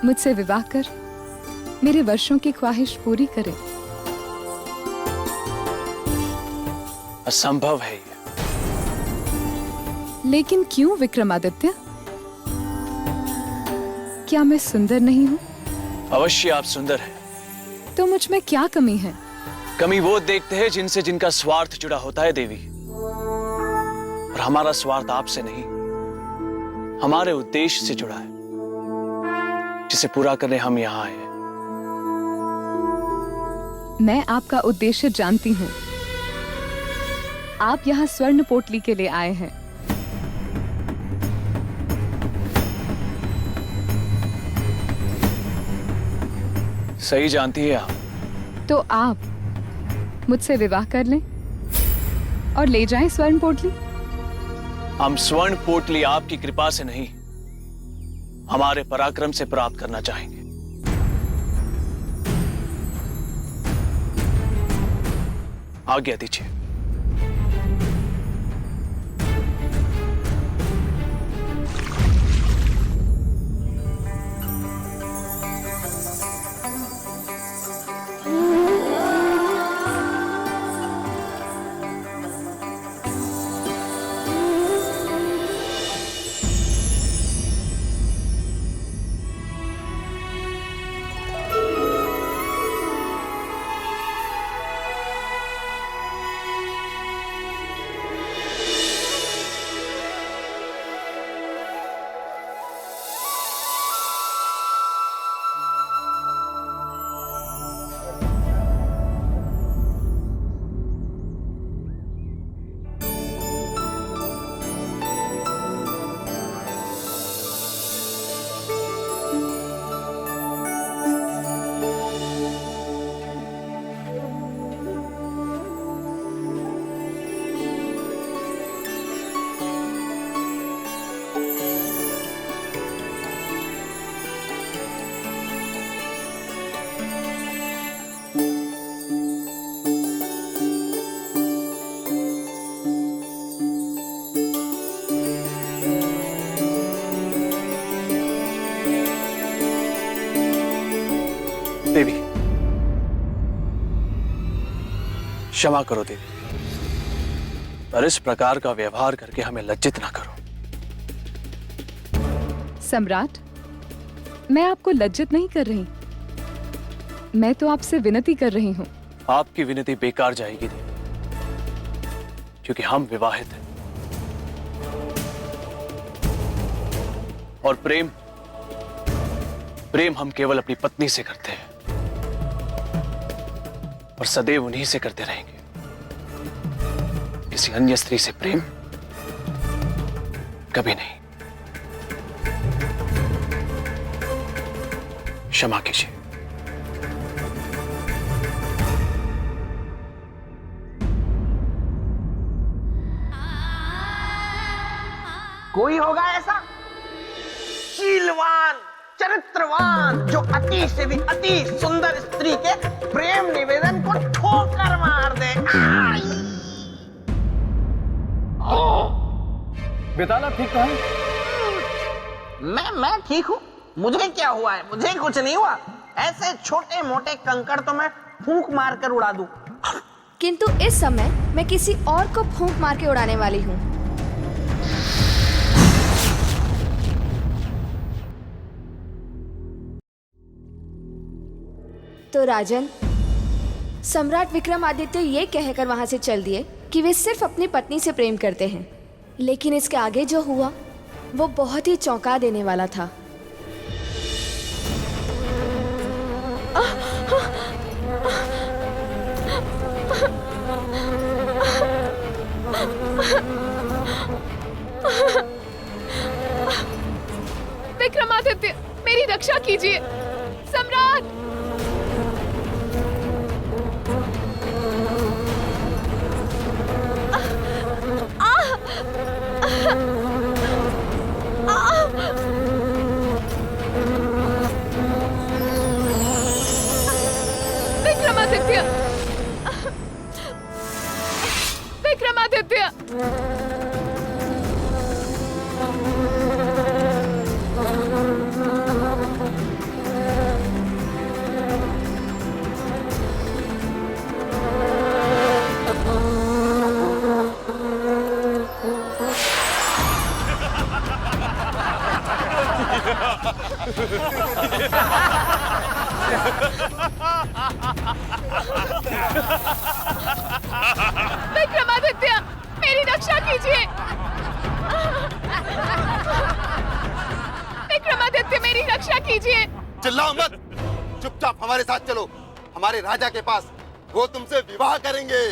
मुझसे विवाह कर मेरे वर्षों की ख्वाहिश पूरी करें। असंभव है ये। लेकिन क्यों विक्रमादित्य? क्या मैं सुंदर नहीं हूं? अवश्य आप सुंदर हैं। तो मुझ में क्या कमी है? कमी वो देखते हैं जिनसे जिनका स्वार्थ जुड़ा होता है देवी। और हमारा स्वार्थ आपसे नहीं, हमारे उद्देश्य से जुड़ा है, जिसे पूरा करने हम यहाँ आए हैं। मैं आपका उद्देश्य जानती हूँ। आप यहाँ स्वर्ण पोटली के लिए आए हैं। सही जानती है आप। तो आप मुझसे विवाह कर लें और ले जाएं स्वर्ण पोटली। हम स्वर्ण पोटली आपकी कृपा से नहीं, हमारे पराक्रम से प्राप्त करना चाहेंगे। आज्ञा दीजिए। देवी, क्षमा करो देवी, पर इस प्रकार का व्यवहार करके हमें लज्जित ना करो। सम्राट, मैं आपको लज्जित नहीं कर रही, मैं तो आपसे विनती कर रही हूँ। आपकी विनती बेकार जाएगी देवी, क्योंकि हम विवाहित हैं और प्रेम हम केवल अपनी पत्नी से करते हैं और सदैव उन्हीं से करते रहेंगे। किसी अन्य स्त्री से प्रेम कभी नहीं। क्षमा कीजिए। कोई होगा ऐसा शीलवान, चरित्रवान, जो अति से भी अति सुंदर स्त्री के प्रेम निवेदन को ठोकर मार दे। बेताल, आप ठीक तो हैं? मैं ठीक हूँ। मुझे क्या हुआ है? मुझे कुछ नहीं हुआ। ऐसे छोटे मोटे कंकड़ तो मैं फूंक मार कर उड़ा दूं। किंतु इस समय मैं किसी और को फूंक मार के उड़ाने वाली हूँ। तो राजन, सम्राट विक्रमादित्य ये कहकर वहां से चल दिए कि वे सिर्फ अपनी पत्नी से प्रेम करते हैं, लेकिन इसके आगे जो हुआ वो बहुत ही चौंका देने वाला था। विक्रमादित्य, मेरी रक्षा कीजिए। सम्राट, विक्रमादित्य, विक्रमादित्य, विक्रमादित्य, मेरी रक्षा कीजिए। विक्रमादित्य, मेरी रक्षा कीजिए। चिल्लाओ मत, चुपचाप हमारे साथ चलो। हमारे राजा के पास, वो तुमसे विवाह करेंगे।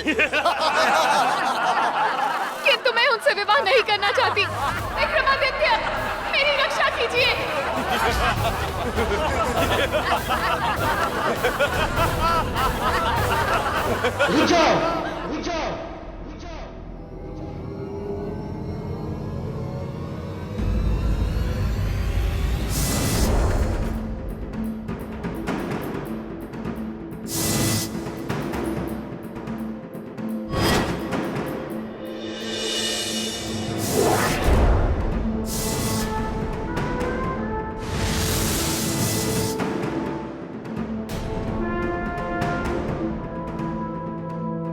किंतु मैं उनसे विवाह नहीं करना चाहती। विक्रमादित्य, मेरी रक्षा कीजिए।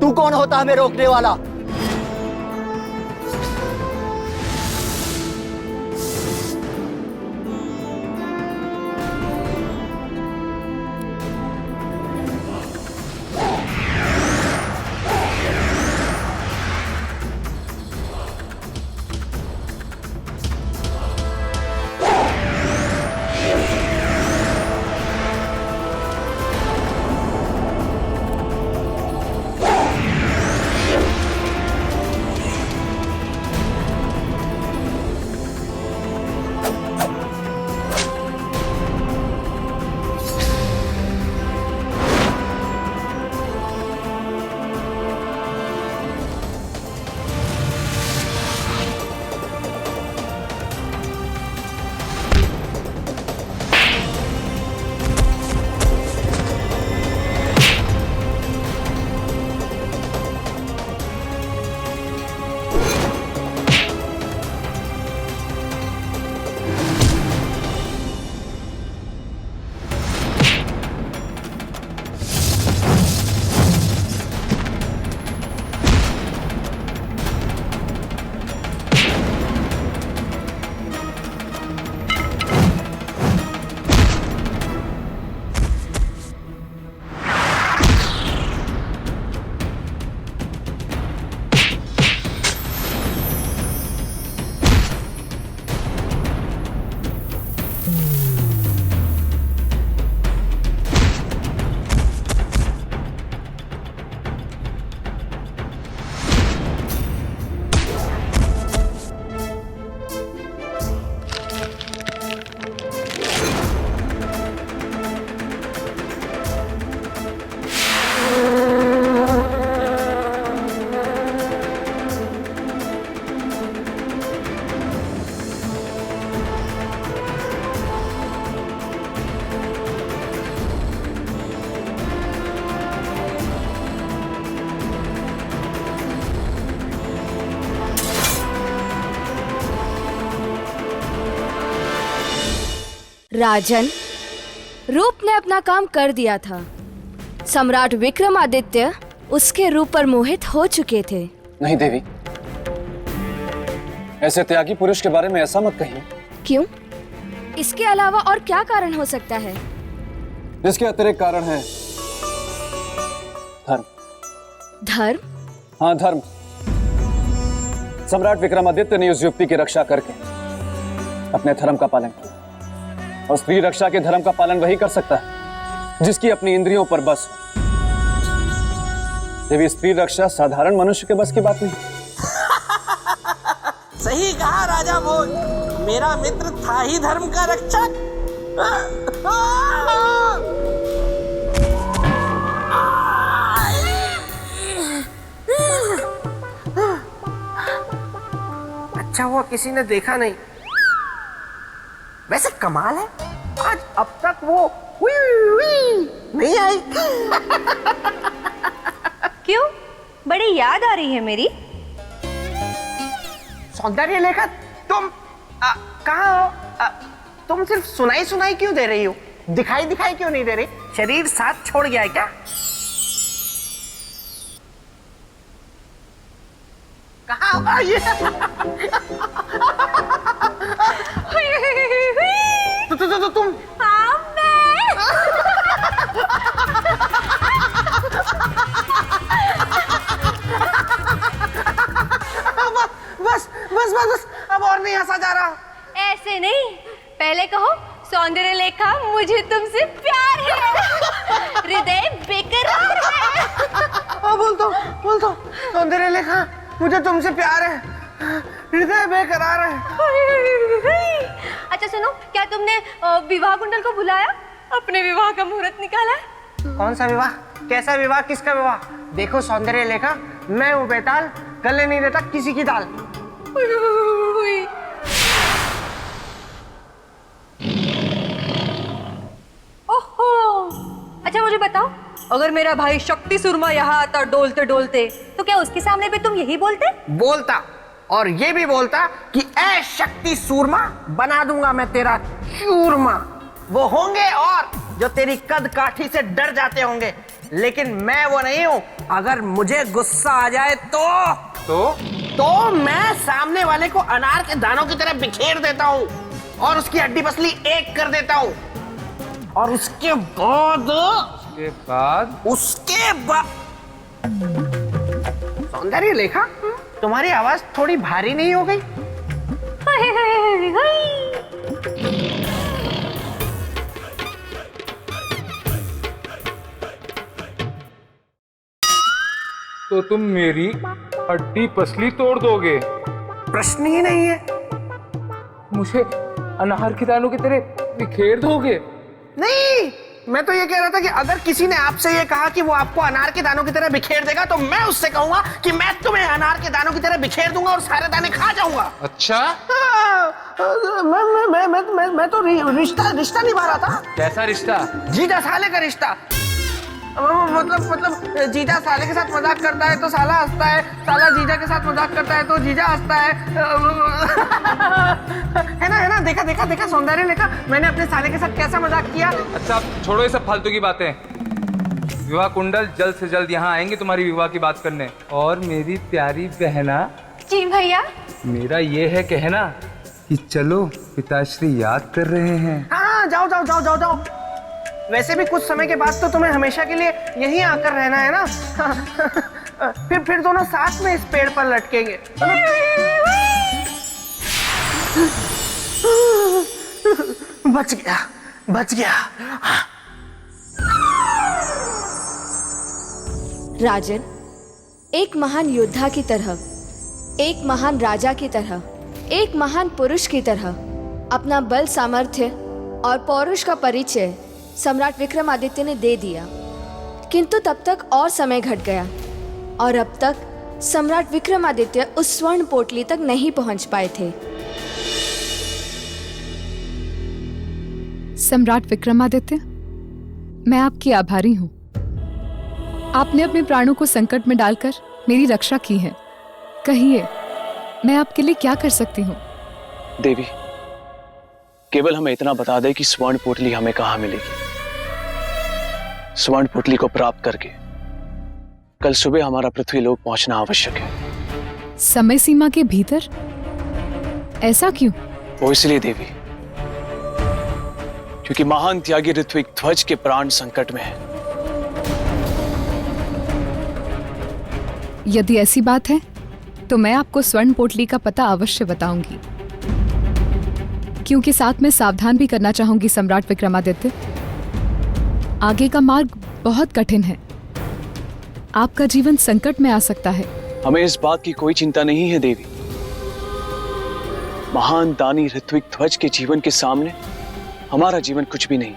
तू कौन होता है हमें रोकने वाला? राजन, रूप ने अपना काम कर दिया था। सम्राट विक्रमादित्य उसके रूप पर मोहित हो चुके थे। नहीं देवी, ऐसे त्यागी पुरुष के बारे में ऐसा मत कहिए। क्यों? इसके अलावा और क्या कारण हो सकता है? इसके अतिरिक्त कारण है धर्म। धर्म? हाँ, धर्म। सम्राट विक्रमादित्य ने उस युवती की रक्षा करके अपने धर्म का पालन किया, और स्त्री रक्षा के धर्म का पालन वही कर सकता है जिसकी अपनी इंद्रियों पर बस हो। देवी, स्त्री रक्षा साधारण मनुष्य के बस की बात नहीं। सही कहा राजा भोज, मेरा मित्र था ही धर्म का रक्षक। अच्छा हुआ किसी ने देखा नहीं। वैसे कमाल है, आज अब तक वो नहीं आई। क्यों? बड़ी याद आ रही है मेरी। सौंदर्य लेखा, तुम कहाँ हो? तुम सिर्फ सुनाई सुनाई क्यों दे रही हो? दिखाई दिखाई क्यों नहीं दे रही? शरीर साथ छोड़ गया है क्या? कहाँ हो ये? तुम बस बस बस बस, अब और नहीं हंसा जा रहा। ऐसे नहीं, पहले कहो सौंदर्य लेखा, मुझे तुमसे प्यार है, हृदय बेकरार है। बोल दो सौंदर्य लेखा, मुझे तुमसे प्यार है, हृदय बेकरार है। अच्छा सुनो, क्या तुमने विवाह कुंडल को बुलाया? अपने विवाह का मुहूर्त निकाला? कौन सा विवाह? कैसा विवाह? किसका विवाह? देखो सौंदर्य लेखा, मैं हूँ बेताल, गले नहीं देता किसी की दाल। ओहो, अच्छा मुझे बताओ, अगर मेरा भाई शक्ति सुरमा यहाँ आता डोलते डोलते, तो क्या उसके सामने भी तुम यही बोलते? बोलता, और ये भी बोलता कि ऐ शक्ति सूरमा, बना दूंगा मैं तेरा चूरमा। वो होंगे और जो तेरी कद काठी से डर जाते होंगे, लेकिन मैं वो नहीं हूं। अगर मुझे गुस्सा आ जाए तो मैं सामने वाले को अनार के दानों की तरह बिखेर देता हूं और उसकी हड्डी पसली एक कर देता हूं, और उसके बाद सौंदर्य लेखा, तुम्हारी आवाज थोड़ी भारी नहीं हो गई? तो तुम मेरी हड्डी पसली तोड़ दोगे? प्रश्न ही नहीं है। मुझे अनार के दानों की तरह बिखेर दोगे? नहीं, मैं तो ये कह रहा था कि अगर किसी ने आपसे ये कहा कि वो आपको अनार के दानों की तरह बिखेर देगा, तो मैं उससे कहूंगा कि मैं तुम्हें अनार के दानों की तरह बिखेर दूंगा और सारे दाने खा जाऊंगा। अच्छा? मैं तो रिश्ता निभा रहा था। कैसा रिश्ता? जीजा साले का रिश्ता। मतलब जीजा साले के साथ मजाक करता है तो साला हंसता है, साला जीजा के साथ मजाक करता है तो जीजा हंसता है। है ना? देखा सौंदर्य लेखा, मैंने अपने साले के साथ कैसा मजाक किया। अच्छा छोड़ो ये सब फालतू की बातें। विवाह कुंडल जल्द से जल्द यहाँ आएंगे तुम्हारी विवाह की बात करने। और मेरी प्यारी बहना। जी भैया। मेरा ये है कहना कि चलो पिताश्री याद कर रहे हैं। हाँ, जाओ। वैसे भी कुछ समय के बाद तो तुम्हें हमेशा के लिए यहीं आकर रहना है ना। फिर दोनों साथ में इस पेड़ पर लटकेंगे। बच गया। राजन, एक महान योद्धा की तरह, एक महान राजा की तरह, एक महान पुरुष की तरह अपना बल, सामर्थ्य और पौरुष का परिचय सम्राट विक्रमादित्य ने दे दिया। किंतु तब तक और समय घट गया और अब तक सम्राट विक्रमादित्य उस स्वर्ण पोटली तक नहीं पहुंच पाए थे। सम्राट विक्रमादित्य, मैं आपकी आभारी हूं। आपने अपने प्राणों को संकट में डालकर मेरी रक्षा की है। कहिए, मैं आपके लिए क्या कर सकती हूँ? देवी, केवल हमें इतना बता दे कि स्वर्ण पोटली हमें कहां मिलेगी। स्वर्ण पोटली को प्राप्त करके कल सुबह हमारा पृथ्वीलोक पहुंचना आवश्यक है। समय सीमा के भीतर? ऐसा क्यों? वो इसलिए देवी, क्योंकि महान त्यागी ऋत्विक ध्वज के प्राण संकट में है। यदि ऐसी बात है तो मैं आपको स्वर्ण पोटली का पता अवश्य बताऊंगी, क्योंकि साथ में सावधान भी करना चाहूंगी सम्राट विक्रमादित्य। आगे का मार्ग बहुत कठिन है, आपका जीवन संकट में आ सकता है। हमें इस बात की कोई चिंता नहीं है देवी। महान दानी ऋत्विक ध्वज के जीवन के सामने हमारा जीवन कुछ भी नहीं।